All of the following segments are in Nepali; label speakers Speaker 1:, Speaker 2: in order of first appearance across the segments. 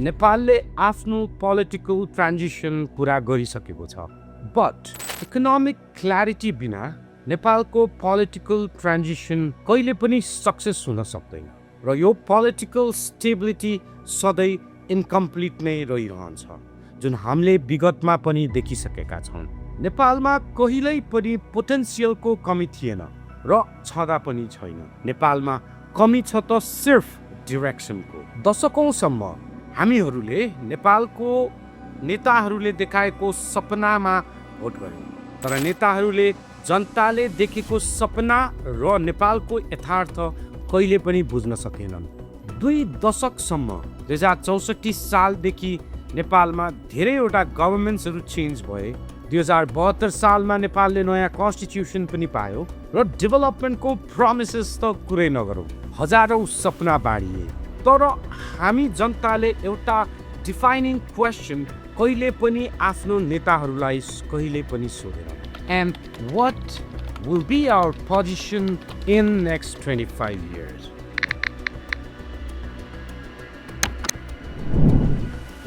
Speaker 1: नेपालले आफ्नो पोलिटिकल ट्रान्जिसन पुरा गरिसकेको छ बट इकोनोमिक क्ल्यारिटी बिना नेपालको पोलिटिकल ट्रान्जिसन कहिले पनि सक्सेस हुन सक्दैन र यो पोलिटिकल स्टेबिलिटी सधैँ इन्कम्प्लिट नै रहिरहन्छ जुन हामीले विगतमा पनि देखिसकेका छौँ नेपालमा कहिल्यै पनि पोटेन्सियलको कमी थिएन र छँदा पनि छैन नेपालमा कमी छ त सिर्फ डिरेक्सनको दशकौंसम्म हामीहरूले नेपालको नेताहरूले देखाएको सपनामा भोट गर्यौं तर नेताहरूले जनताले देखेको सपना र नेपालको यथार्थ कहिले पनि बुझ्न सकेनन् 2 दशकसम्म 2064 सालदेखि नेपालमा धेरैवटा गभर्नमेन्ट्सहरू चेन्ज भए 2072 सालमा नेपालले नयाँ कन्स्टिट्युसन पनि पायो र डेभलपमेन्टको प्रमिसेस त कुरै नगरौँ हजारौं सपना बाँडिए तर हामी जनताले एउटा डिफाइनिङ क्वेसन कहिले पनि आफ्नो नेताहरूलाई कहिले पनि सोधेनन् and what will be our position in next 25 years.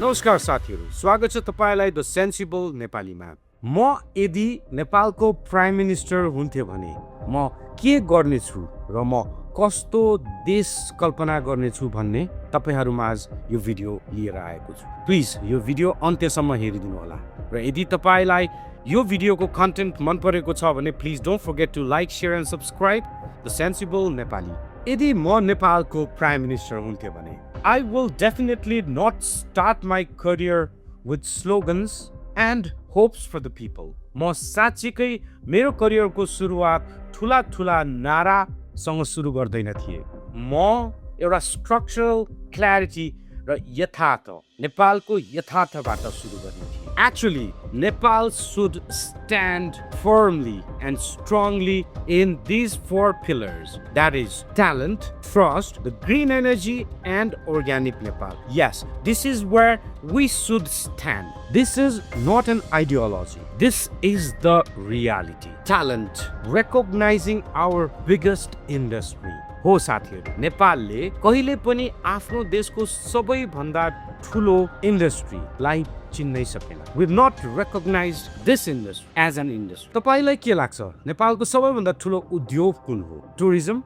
Speaker 1: नमस्कार साथीहरू, स्वागत छ तपाईलाई द सेन्सिबल नेपालीमा। म यदि नेपालको प्राइम मिनिस्टर हुन्थे भने म के गर्नेछु र म कस्तो देश कल्पना गर्नेछु भन्ने तपाईहरुमाझ यो भिडियो लिएर आएको छु। प्लिज यो भिडियो अन्त्यसम्म हेरिदिनु होला र यदि तपाईलाई यो भिडियोको कन्टेन्ट मन परेको छ भने please don't forget to like share and subscribe the sensible Nepali. यदि म नेपालको प्राइम मिनिस्टर हुन्थे भने I will definitely not start my career with slogans and hopes for the people. म साच्चीकै मेरो करियरको सुरुवात ठुला नारासँग सुरु गर्दैन थिए। म एउटा स्ट्रक्चरल क्ल्यारिटी र यथार्थ नेपालको यथार्थबाट सुरु गर्ने थिए। Actually, Nepal should stand firmly and strongly in these 4 pillars. That is talent, trust, the green energy, and organic Nepal. Yes, this is where we should stand. This is not an ideology. This is the reality. Talent, recognizing our biggest industry. हो साथीहरु, नेपालले कहिले पनि आफ्नो देशको सबैभन्दा ठुलो इन्डस्ट्रीलाई चिन्नै सकेन। We have not recognized this industry as an industry. तपाईलाई के लाग्छ नेपालको सबैभन्दा ठुलो उद्योग कुन हो? टुरिज्म?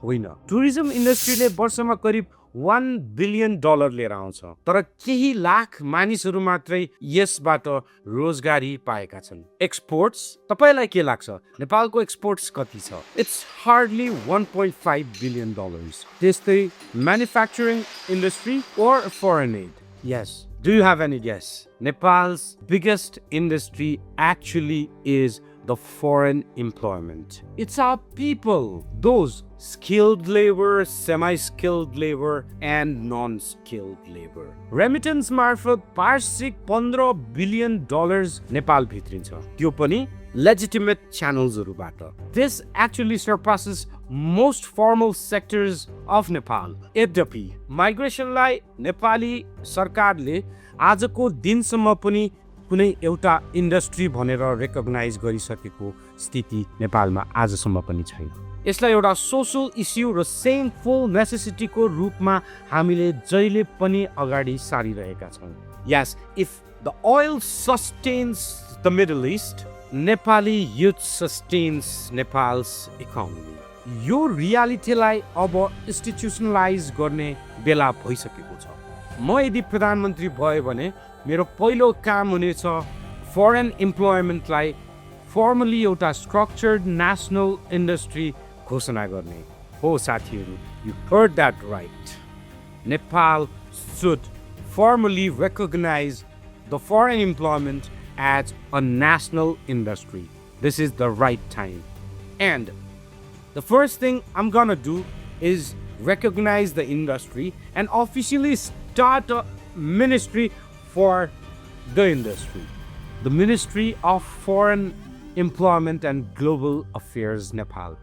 Speaker 1: होइन। टुरिज्म इन्डस्ट्रीले वर्षमा करिब $1 बिलियन लिएर आउँछ तर केही लाख मानिसहरू मात्रै यसबाट रोजगारी पाएका छन्। एक्सपोर्ट्स, तपाईलाई के लाग्छ नेपालको एक्सपोर्ट्स कति छ? It's hardly $1.5 billion. त्यस्तै manufacturing industry or foreign aid? Yes. Do you have any guess? Nepal's biggest industry actually is the foreign employment. It's our people, those skilled labor, semi-skilled labor, and non-skilled labor. Remittance मार्फत वार्षिक $15 बिलियन नेपाल भित्रिन्छ, त्यो पनि legitimate channelsहरूबाट. This actually surpasses most formal sectors of Nepal. यद्यपि माइग्रेसनलाई नेपाली सरकारले आजको दिनसम्म पनि कुनै एउटा इन्डस्ट्री भनेर रेकग्नाइज गरिसकेको स्थिति नेपालमा आजसम्म पनि छैन। यसलाई एउटा सोशल इस्यु र सेमफुल नेसेसिटीको रूपमा हामीले जहिले पनि अगाडि सारिरहेका छौँ। Yes, if the oil sustains the Middle East, Nepali youth sustains Nepal's economy. यो रियालिटीलाई अब इन्स्टिट्युसनलाइज गर्ने बेला भइसकेको छ। म यदि प्रधानमन्त्री भए भने मेरो पहिलो काम हुनेछ फरेन इम्प्लोयमेन्टलाई फर्मली एउटा स्ट्रक्चर्ड नेशनल इन्डस्ट्री घोषणा गर्ने हो। साथीहरू, you heard that right. Nepal should formally recognize the foreign employment as a national industry. This is the right time. And the first thing I'm gonna do is recognize the industry and officially start a ministry for the industry. The Ministry of Foreign Employment and Global Affairs, Nepal.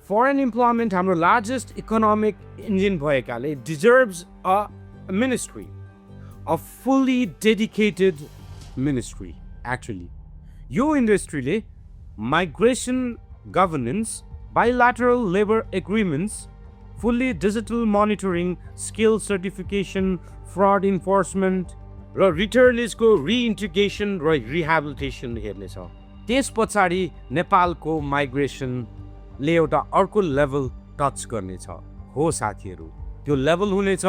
Speaker 1: Foreign employment, हाम्रो largest economic engine भएकाले, deserves a ministry, a fully dedicated ministry. Actually, यो industryले migration governance, bilateral labor agreements, fully digital monitoring, skill certification, fraud enforcement र रिटर्निजको रिइन्टिग्रेसन र रिहेबिलिटेसन हेर्नेछ। त्यस पछाडि नेपालको माइग्रेसनले एउटा अर्को लेभल टच गर्नेछ। हो साथीहरू, त्यो लेभल हुनेछ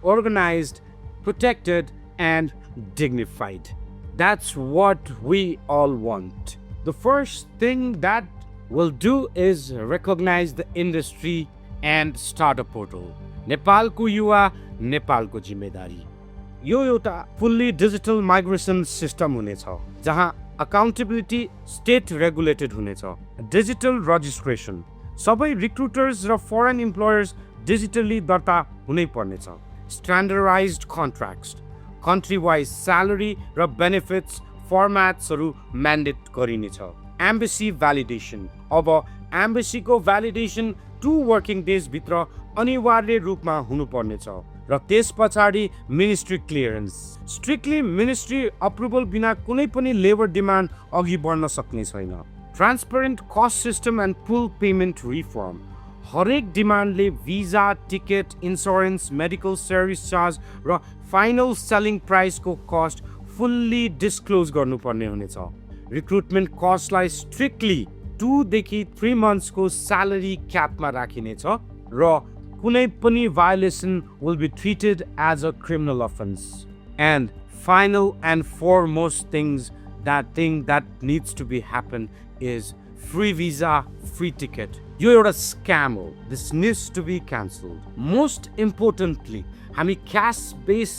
Speaker 1: organized, protected, and dignified. That's what we all want. The first thing that we'll do is recognize the industry and start a portal. नेपालको युवा, नेपालको जिम्मेदारी। यो एउटा fully digital migration system हुनेछ जहाँ accountability state regulated हुनेछ। Digital registration, सबै recruiters र foreign employers digitally दर्ता हुनै पर्नेछ। Standardized contracts, country-wise salary र benefits formats mandate गरिनेछ। Embassy validation, अब embassy को validation 2 working days भित्र अनिवार्य रूपमा हुनुपर्नेछ र त्यस पछाडि ministry clearance, strictly ministry approval बिना कुनै पनि labor demand अघि बढ्न सक्ने छैन। Transparent cost system and full payment reform, हरेक डिमान्डले visa, ticket, insurance, medical service charge र फाइनल सेलिङ प्राइसको कस्ट फुल्ली डिस्क्लोज गर्नुपर्ने हुनेछ। रिक्रुटमेन्ट कस्टलाई स्ट्रिक्टली 2 देखि 3 मन्थ्सको स्यालेरी क्यापमा राखिनेछ र कुनै पनि violation will be treated as a criminal offence. And final and foremost thing that needs to be happen is free visa, free ticket. यो एउटा स्क्याम हो। This needs to be cancelled. Most importantly, हामी क्यास बेस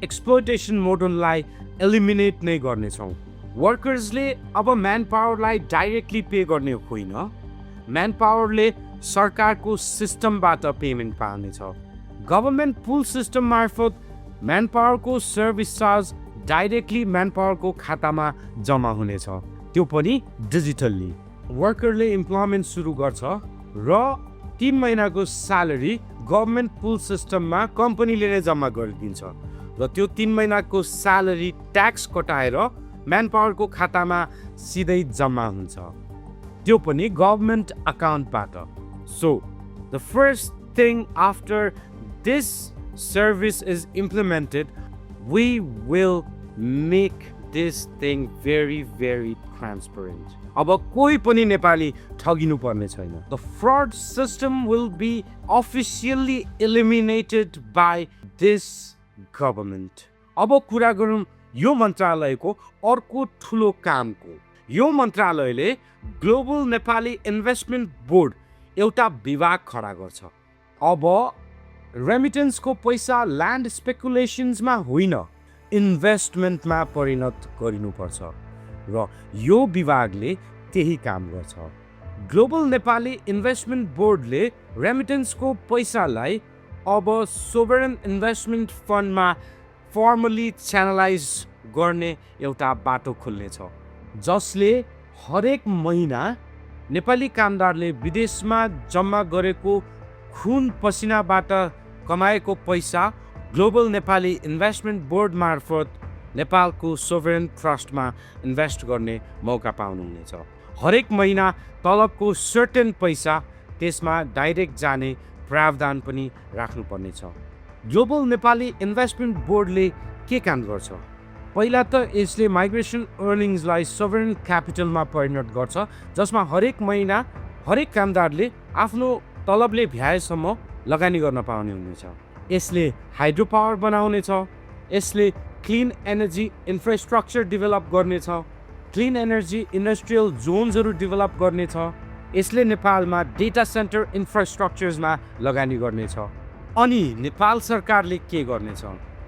Speaker 1: एक्सप्लोइटेसन मोडललाई एलिमिनेट नै गर्नेछौँ। वर्कर्सले अब म्यान पावरलाई डाइरेक्टली पे गर्ने होइन, म्यान पावरले सरकारको सिस्टमबाट पेमेन्ट पाउनेछ। गभर्मेन्ट पुल सिस्टम मार्फत म्यान पावरको सर्भिस चार्ज डाइरेक्टली म्यान पावरको खातामा जम्मा हुनेछ, त्यो पनि डिजिटल्ली। वर्करले इम्प्लोइमेन्ट सुरु गर्छ र 3 महिनाको स्यालेरी गभर्मेन्ट पुल सिस्टममा कम्पनीले नै जम्मा गरिदिन्छ र त्यो 3 महिनाको स्यालेरी ट्याक्स कटाएर म्यान पावरको खातामा सिधै जम्मा हुन्छ, त्यो पनि गभर्मेन्ट अकाउन्टबाट। So the first thing after this service is implemented, we will make this thing very very transparent. अब कोही पनि नेपाली ठगिनु पर्ने छैन। The fraud system will be officially eliminated by this government. अब कुरा गरौँ यो मन्त्रालयको अर्को ठुलो कामको। यो मन्त्रालयले ग्लोबल नेपाली इन्भेस्टमेन्ट बोर्ड एउटा विभाग खडा गर्छ। अब रेमिटेन्सको पैसा ल्यान्ड स्पेकुलेसन्समा होइन, इन्भेस्टमेन्टमा परिणत गरिनुपर्छ र यो विभागले त्यही काम गर्छ। ग्लोबल नेपाली इन्भेस्टमेन्ट बोर्डले रेमिटेन्सको पैसालाई अब सोभरेन इन्भेस्टमेन्ट फन्डमा फर्मली च्यानलाइज गर्ने एउटा बाटो खोल्नेछ, जसले हरेक महिना नेपाली कामदारले विदेशमा जम्मा गरेको खुन पसिनाबाट कमाएको पैसा ग्लोबल नेपाली इन्भेस्टमेन्ट बोर्ड मार्फत नेपालको सोभरेन ट्रस्टमा इन्भेस्ट गर्ने मौका पाउनुहुनेछ। हरेक महिना तलबको सर्टेन पैसा त्यसमा डाइरेक्ट जाने प्रावधान पनि राख्नुपर्नेछ। ग्लोबल नेपाली इन्भेस्टमेन्ट बोर्डले के काम गर्छ? पहिला त यसले माइग्रेसन अर्निङ्सलाई सोभरेन क्यापिटलमा परिणत गर्छ, जसमा हरेक महिना हरेक कामदारले आफ्नो तलबले भ्याएसम्म लगानी गर्न पाउने हुनेछ। यसले हाइड्रो पावर बनाउनेछ, यसले क्लिन एनर्जी इन्फ्रास्ट्रक्चर डेभलप गर्नेछ, क्लिन एनर्जी इन्डस्ट्रियल जोन्सहरू डेभलप गर्नेछ, यसले नेपालमा डेटा सेन्टर इन्फ्रास्ट्रक्चर्समा लगानी गर्नेछ। अनि नेपाल सरकारले के गर्नेछ?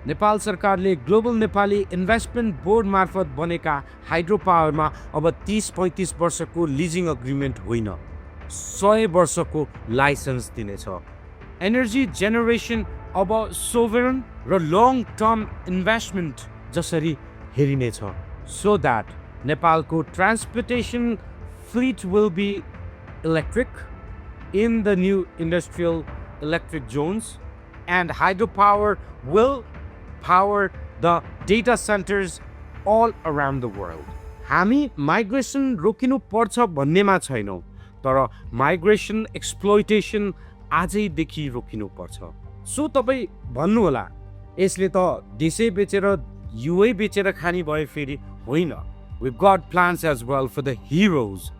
Speaker 1: नेपाल सरकारले ग्लोबल नेपाली इन्भेस्टमेन्ट बोर्ड मार्फत बनेका हाइड्रो पावरमा अब 30-35 वर्षको लिजिङ अग्रिमेन्ट होइन, 100 वर्षको लाइसेन्स दिनेछ। एनर्जी जेनेरेसन अब सोभरेन र लङ टर्म इन्भेस्टमेन्ट जसरी हेरिनेछ, सो द्याट नेपालको transportation fleet will be electric in the new industrial electric zones and hydro power will power the data centers all around the world. हामी माइग्रेसन रोकिनु पर्छ भन्नेमा छैनौँ, तर माइग्रेसन एक्सप्लोइटेसन आजैदेखि रोकिनुपर्छ। सो तपाईँ भन्नुहोला यसले त देशै बेचेर युवै बेचेर खाने भयो फेरि होइन। We've got plans as well for the heroes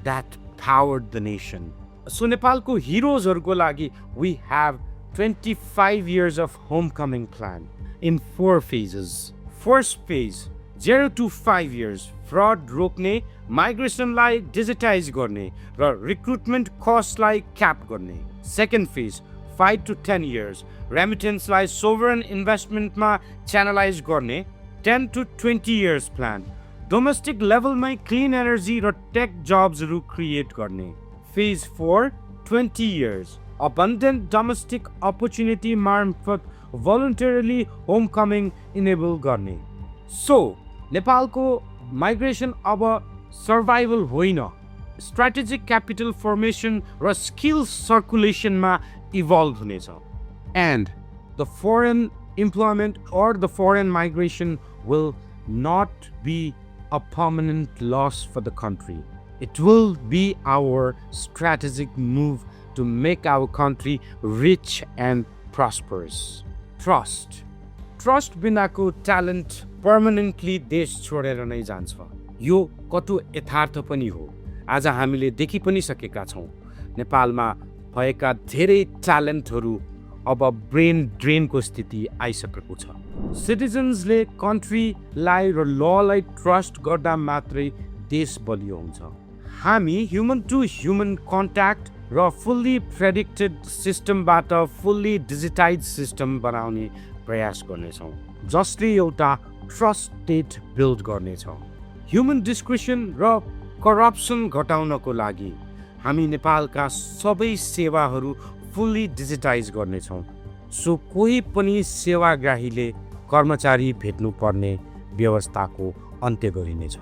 Speaker 1: that powered the nation. So नेपालको हिरोजहरूको लागि we have 25 years of homecoming plan in 4 phases. First phase 0 to 5 years fraud रोक्ने, माइग्रेसनलाई डिजिटाइज गर्ने र रिक्रुटमेन्ट कस्टलाई क्याप गर्ने. Second phase 5 to 10 years रेमिटेन्सलाई सोभरेन इन्भेस्टमेन्टमा च्यानलाइज गर्ने. 10 to 20 years plan डोमेस्टिक लेभलमै क्लिन एनर्जी र टेक जब्सहरू क्रिएट गर्ने. Phase 4 20 years abundant domestic opportunity मार्फत voluntarily homecoming enable गर्ने. So नेपालको माइग्रेसन अब सर्भाइभल होइन, स्ट्राटेजिक क्यापिटल फर्मेसन र स्किल सर्कुलेसनमा इभल्भ हुनेछ. And the foreign employment or the foreign migration will not be a permanent loss for the country. It will be our strategic move to make our country rich and prosperous. Trust. Trust बिनाको ट्यालेन्ट पर्मानेन्टली देश छोडेर नै जान्छ. यो कटु यथार्थ पनि हो. आज हामीले देखि पनि सकेका छौँ. नेपालमा भएका धेरै ट्यालेन्टहरू अब ब्रेन ड्रेनको स्थिति आइसकेको छ. सिटिजन्सले कन्ट्रीलाई र ललाई ट्रस्ट गर्दा मात्रै देश बलियो हुन्छ. हामी ह्युमन टु ह्युमन कन्ट्याक्ट र फुल्ली प्रेडिक्टेड सिस्टमबाट फुल्ली डिजिटाइज सिस्टम बनाउने प्रयास गर्नेछौँ, जसले एउटा ट्रस्ट स्टेट बिल्ड गर्नेछ. ह्युमन डिस्क्रिप्सन र करप्सन घटाउनको लागि हामी नेपालका सबै सेवाहरू फुल्ली डिजिटाइज गर्नेछौँ. सो कोही पनि सेवाग्राहीले कर्मचारी भेट्नुपर्ने व्यवस्थाको अन्त्य गरिनेछ.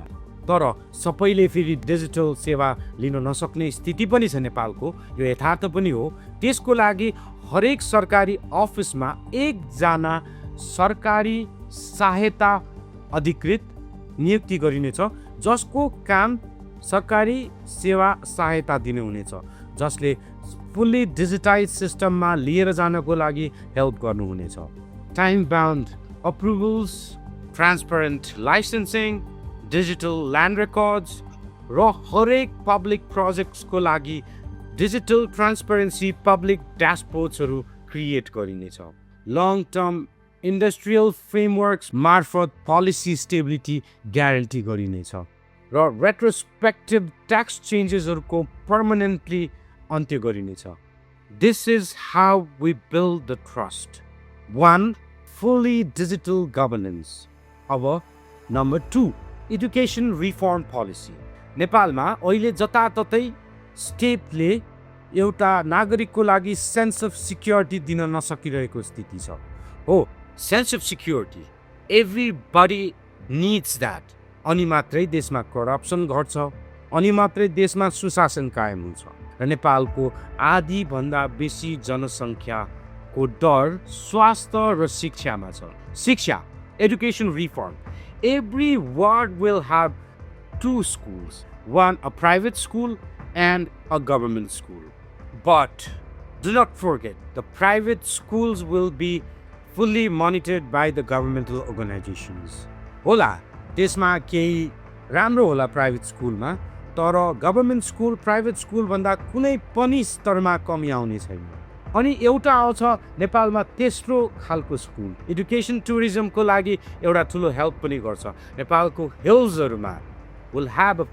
Speaker 1: तर सबैले फेरि डिजिटल सेवा लिन नसक्ने स्थिति पनि छ नेपालको. यो यथार्थ पनि हो. त्यसको लागि हरेक सरकारी अफिसमा एकजना सरकारी सहायता अधिकृत नियुक्ति गरिनेछ, जसको काम सरकारी सेवा सहायता दिने हुनेछ, जसले फुल्ली डिजिटाइज सिस्टममा लिएर जानको लागि हेल्प गर्नुहुनेछ. Time bound approvals, transparent licensing, digital land records र हरेक पब्लिक प्रोजेक्ट्सको लागि डिजिटल ट्रान्सपरेन्सी पब्लिक ड्यासबोर्ड्सहरू क्रिएट गरिनेछ. लङ टर्म इन्डस्ट्रियल फ्रेमवर्क्स मार्फत पोलिसी स्टेबिलिटी ग्यारेन्टी गरिनेछ र रेट्रोस्पेक्टिभ ट्याक्स चेन्जेसहरूको पर्मानेन्टली अन्त्य गरिनेछ. This is how we build the trust. 1. Fully digital governance. अब नम्बर 2, एडुकेसन रिफर्म पोलिसी. नेपालमा अहिले जताततै स्टेटले एउटा नागरिकको लागि सेन्स अफ सिक्योरिटी दिन नसकिरहेको स्थिति छ. हो, sense of security everybody needs that. अनि मात्रै देशमा करप्सन घट्छ, अनि मात्रै देशमा सुशासन कायम हुन्छ र नेपालको आधीभन्दा बेसी जनसङ्ख्याको डर स्वास्थ्य र शिक्षामा छ. शिक्षा, education reform. Every ward will have 2 schools, one a private school and a government school. But do not forget, the private schools will be fully monitored by the governmental organizations. होला, त्यसमा केही राम्रो होला प्राइभेट स्कुलमा, तर गभर्मेन्ट स्कुल प्राइभेट स्कुल भन्दा कुनै पनि स्तरमा कमी आउने छैन. अनि एउटा आउँछ नेपालमा तेस्रो खालको स्कुल. एडुकेसन टुरिज्मको लागि एउटा ठुलो हेल्प पनि गर्छ. नेपालको हिल्सहरूमा will have a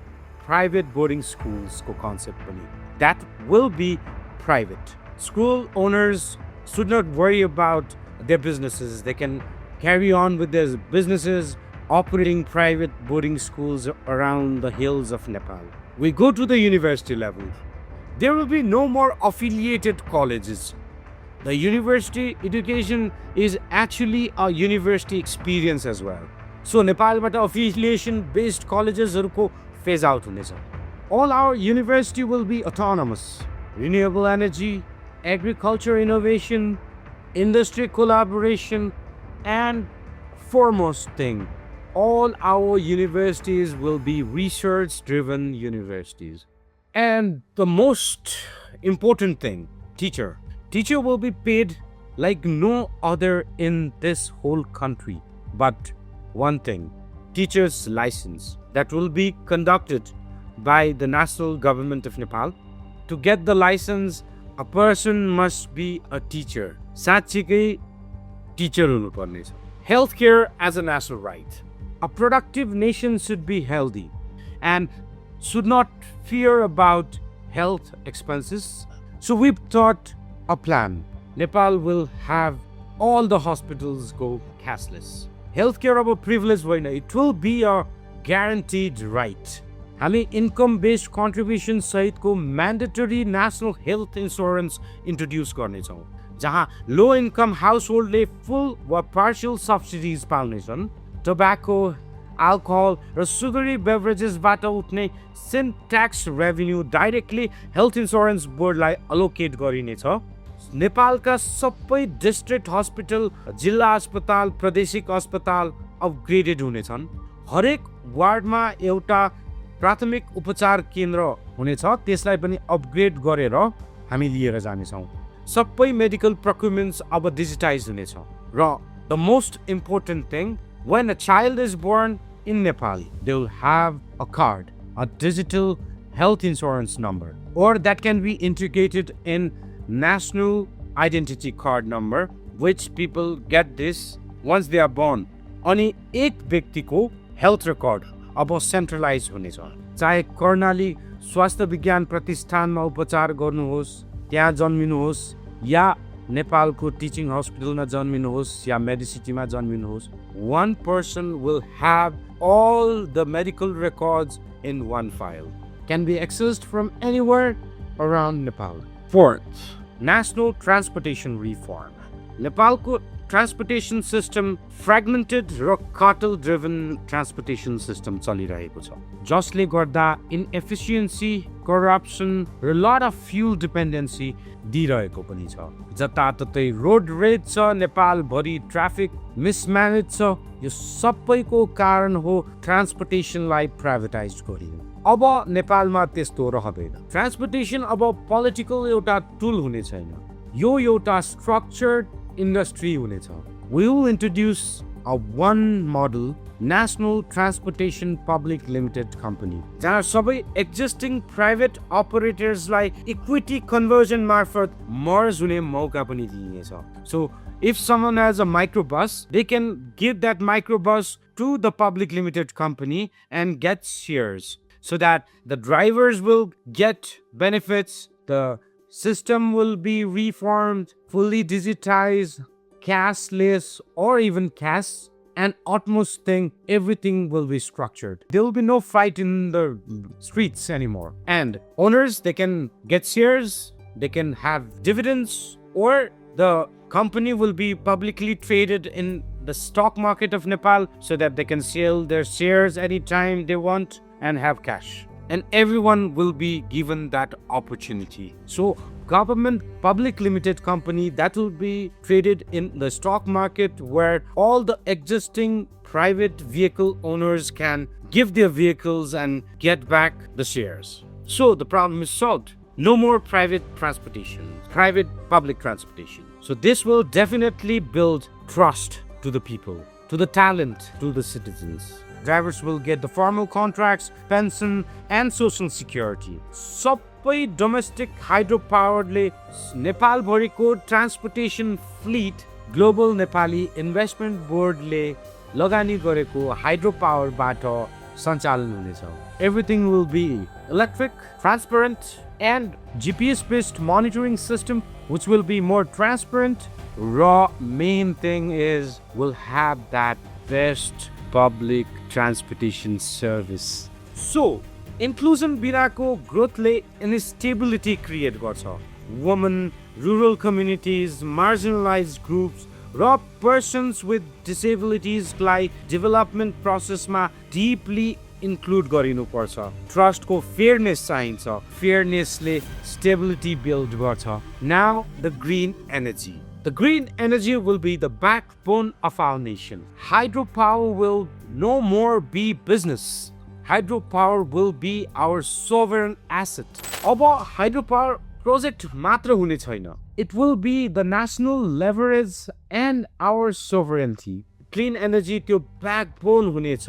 Speaker 1: private boarding स्कुल्सको कन्सेप्ट पनि. That will be private. School owners should not worry about their businesses. They can carry on with their businesses operating private boarding schools around the hills of Nepal. We go to the university level. There will be no more affiliated colleges. The university education is actually a university experience as well. So नेपालबाट affiliation based colleges हरुको phase out हुनेछ. All our university will be autonomous. Renewable energy, agriculture innovation, industry collaboration, and foremost thing, all our universities will be research driven universities. And the most important thing, teacher, Teacher will be paid like no other in this whole country. But one thing, teacher's license that will be conducted by the national government of Nepal. To get the license, a person must be a teacher. साँच्चीकै teacher हुनुपर्ने छ. Healthcare as a national right. A productive nation should be healthy and should not fear about health expenses. So we've thought a plan. Nepal will have all the hospitals go cashless. Healthcare of a privilege होइन, it will be a guaranteed right. हामी इन्कम बेस्ड कन्ट्रिब्युसन सहितको mandatory national health insurance introduce गर्नेछौँ, जहाँ लो इन्कम हाउस होल्डले फुल वा पार्शियल सब्सिडिज पाउनेछन्. टोब्याको, अल्कोहल र सुगरी बेभरेजेसबाट उठ्ने sin tax revenue directly health insurance बोर्डलाई अलोकेट गरिनेछ. नेपालका सबै डिस्ट्रिक्ट हस्पिटल, जिल्ला अस्पताल, प्रादेशिक अस्पताल अपग्रेडेड हुनेछन्. हरेक वार्डमा एउटा प्राथमिक उपचार केन्द्र हुनेछ, त्यसलाई पनि अपग्रेड गरेर हामी लिएर जानेछौँ. सबै मेडिकल प्रोक्युरमेन्ट्स अब डिजिटाइज हुनेछ. र the most important thing, when a child is born in Nepal, they will have a card, a digital health insurance number, or that can be integrated in national identity card number, which people get this once they are born. अनि एक व्यक्तिको हेल्थ रेकर्ड अब सेन्ट्रलाइज हुनेछ. चाहे कर्णाली स्वास्थ्य विज्ञान प्रतिष्ठानमा उपचार गर्नुहोस्, त्यहाँ जन्मिनुहोस्, या नेपालको टिचिङ हस्पिटलमा जन्मिनुहोस् या मेडिसिटीमा जन्मिनुहोस्, one person will have all the medical records in one file. Can be accessed from anywhere around Nepal. Fourth, national transportation reform. नेपालको ट्रान्सपोर्टेसन सिस्टम फ्रेगमेन्टेड र कार्टल ड्रिभन ट्रान्सपोर्टेसन सिस्टम चलिरहेको छ, जसले गर्दा इनएफिसियन्सी, करप्सन र लट अफ फ्युल डिपेन्डेन्सी दिइरहेको पनि छ. जताततै रोड रेज छ, नेपालभरि ट्राफिक मिसम्यानेज छ. यो सबैको कारण हो ट्रान्सपोर्टेसनलाई प्राइभेटाइज गरिनु. अब नेपालमा त्यस्तो रहँदैन. ट्रान्सपोर्टेसन अब पोलिटिकल एउटा टुल हुने छैन, यो एउटा स्ट्रक्चर्ड industry हुनेछ. We will introduce a one model national transportation public limited company, जहाँ सबै existing private operators लाई equity conversion मार्फत merge हुने मौका पनि दिइनेछ. So if someone has a microbus, they can give that microbus to the public limited company and get shares, so that the drivers will get benefits, the system will be reformed, fully digitized, cashless, or even cash, and utmost thing, everything will be structured. There will be no fight in the streets anymore. And owners, they can get shares, they can have dividends, or the company will be publicly traded in the stock market of Nepal, so that they can sell their shares anytime they want and have cash. And everyone will be given that opportunity. So government public limited company that will be traded in the stock market, where all the existing private vehicle owners can give their vehicles and get back the shares. So the problem is solved. No more private transportation, private public transportation. So this will definitely build trust to the people, to the talent, to the citizens. Drivers will get the formal contracts, pension, and social security. सबै domestic hydropowerले नेपालभरिको transportation fleet global Nepali investment बोर्डले लगानी गरेको हाइड्रोपावरबाट सञ्चालन हुनेछ. Everything will be electric, transparent, and GPS-based monitoring system, which will be more transparent. Raw main thing is we'll have that best public transportation service. So, inclusion बिनाको growthले instability create गर्छ. Women, rural communities, marginalized groups, र persons with disabilities like development processमा deeply include गरिनु पर्छ. Trust को fairness चाहिन्छ. Fairnessले stability build गर्छ. Now, the green energy. The green energy will be the backbone of our nation. Hydropower will no more be business. Hydropower will be our sovereign asset. अब hydropower प्रोजेक्ट मात्र हुने छैन, it will be the national leverage and our sovereignty. Clean energy त्यो ब्याकबोन हुनेछ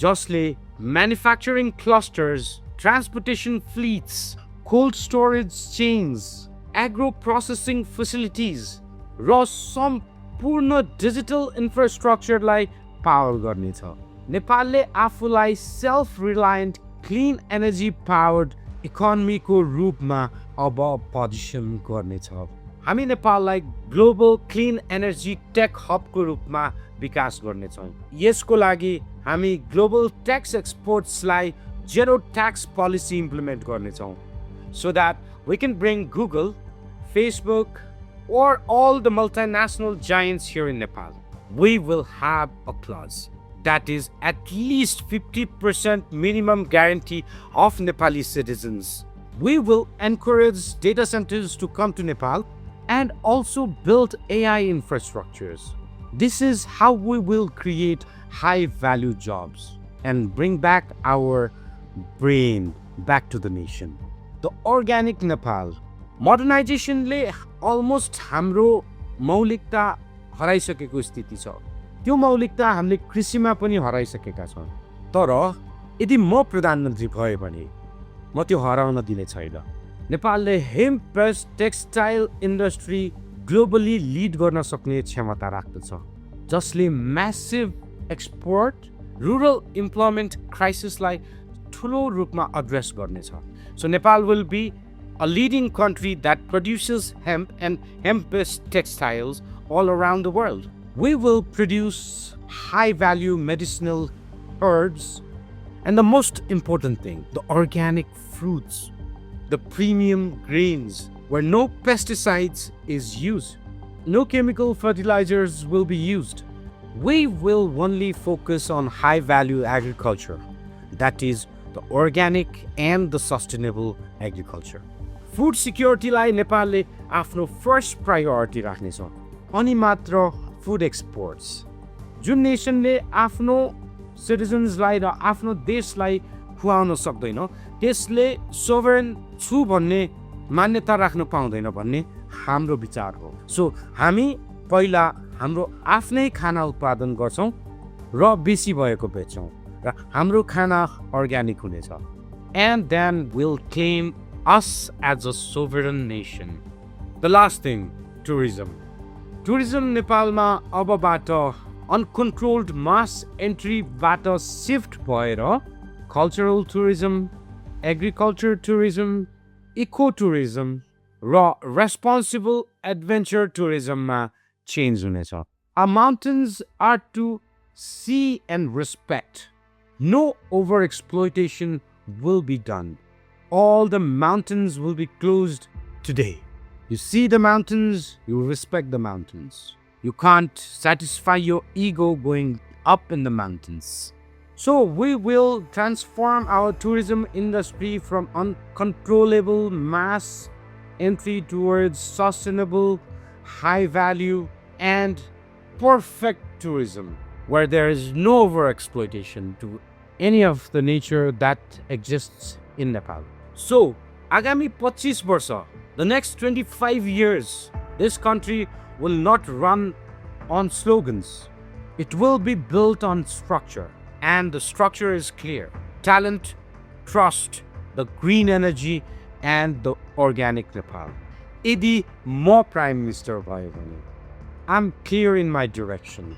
Speaker 1: जसले manufacturing clusters, transportation fleets, cold storage chains, agro processing facilities र सम्पूर्ण डिजिटल इन्फ्रास्ट्रक्चरलाई पावर गर्नेछ। नेपालले आफूलाई self reliant clean energy powered इकोनोमीको रूपमा अब पोजिसन गर्नेछ। हामी नेपाललाई ग्लोबल क्लिन एनर्जी टेक हबको रूपमा विकास गर्नेछौँ। यसको लागि हामी ग्लोबल ट्याक्स एक्सपोर्ट्सलाई जेरो ट्याक्स पोलिसी इम्प्लिमेन्ट गर्नेछौँ so that we can bring Google, Facebook, or all the multinational giants here in Nepal. We will have a clause that is at least 50% minimum guarantee of Nepali citizens. We will encourage data centers to come to Nepal and also build AI infrastructures. This is how we will create high-value jobs and bring back our brain back to the nation. The organic Nepal. मोडर्नाइजेसनले अलमोस्ट हाम्रो मौलिकता हराइसकेको स्थिति छ। त्यो मौलिकता हामीले कृषिमा पनि हराइसकेका छौँ। तर यदि म प्रधानमन्त्री भए भने म त्यो हराउन दिने छैन। नेपालले hemp based textile industry globally lead गर्न सक्ने क्षमता राख्दछ, जसले म्यासिभ एक्सपोर्ट, रुरल इम्प्लोयमेन्ट क्राइसिसलाई ठुलो रूपमा एड्रेस गर्नेछ। So Nepal will be a leading country that produces hemp and hemp-based textiles all around the world. We will produce high-value medicinal herbs and the most important thing, the organic fruits, the premium grains where no pesticides is used, no chemical fertilizers will be used. We will only focus on high-value agriculture, that is the organic and the sustainable agriculture. Food security लाई नेपालले आफ्नो फर्स्ट प्रायोरिटी राख्नेछ, अनि मात्र फुड एक्सपोर्ट्स। जुन नेसनले आफ्नो सिटिजन्सलाई र आफ्नो देशलाई खुवाउन सक्दैन, त्यसले सोभरेन छु भन्ने मान्यता राख्न पाउँदैन भन्ने हाम्रो विचार हो। सो हामी पहिला हाम्रो आफ्नै खाना उत्पादन गर्छौँ र बेसी भएको बेच्छौँ र हाम्रो खाना अर्ग्यानिक हुनेछ। And then we'll claim us as a sovereign nation. The last thing, tourism. Tourism नेपालमा अबबाट uncontrolled mass entryबाट shift भएर cultural tourism, agriculture tourism, eco-tourism र responsible adventure tourism मा change हुनेछ. Our mountains are to see and respect. No overexploitation will be done. All the mountains will be closed today. You see the mountains, you respect the mountains. You can't satisfy your ego going up in the mountains. So we will transform our tourism industry from uncontrollable mass entry towards sustainable, high value, and perfect tourism, where there is no overexploitation to any of the nature that exists in Nepal. So, agami 25 वर्ष, the next 25 years, this country will not run on slogans. It will be built on structure, and the structure is clear. Talent, trust, the green energy, and the organic Nepal. Yadi mo Prime Minister bhayo bhane, I'm clear in my direction.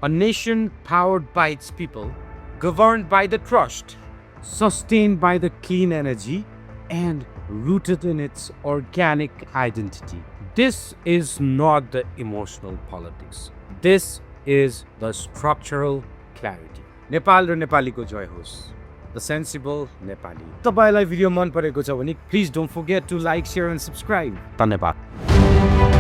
Speaker 1: A nation powered by its people, governed by the trust, sustained by the clean energy, and rooted in its organic identity. This is not the emotional politics. This is the structural clarity. Nepal र नेपालीको जय होस्. The sensible Nepali. तपाईलाई भिडियो मन परेको छ भने please don't forget to like, share and subscribe. धन्यवाद.